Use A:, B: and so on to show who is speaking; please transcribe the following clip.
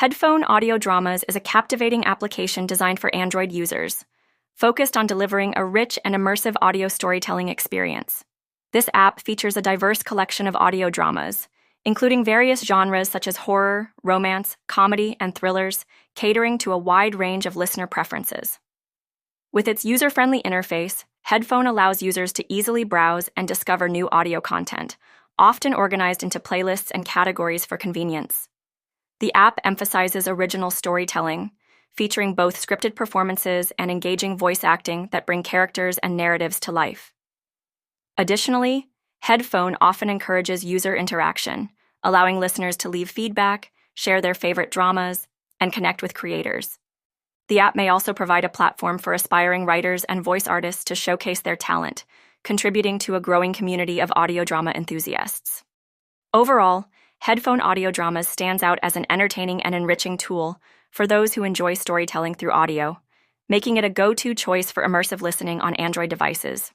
A: Headphone Audio Dramas is a captivating application designed for Android users, focused on delivering a rich and immersive audio storytelling experience. This app features a diverse collection of audio dramas, including various genres such as horror, romance, comedy, and thrillers, catering to a wide range of listener preferences. With its user-friendly interface, Headphone allows users to easily browse and discover new audio content, often organized into playlists and categories for convenience. The app emphasizes original storytelling, featuring both scripted performances and engaging voice acting that bring characters and narratives to life. Additionally, Headphone often encourages user interaction, allowing listeners to leave feedback, share their favorite dramas, and connect with creators. The app may also provide a platform for aspiring writers and voice artists to showcase their talent, contributing to a growing community of audio drama enthusiasts. Overall, Headphone Audio Dramas stands out as an entertaining and enriching tool for those who enjoy storytelling through audio, making it a go-to choice for immersive listening on Android devices.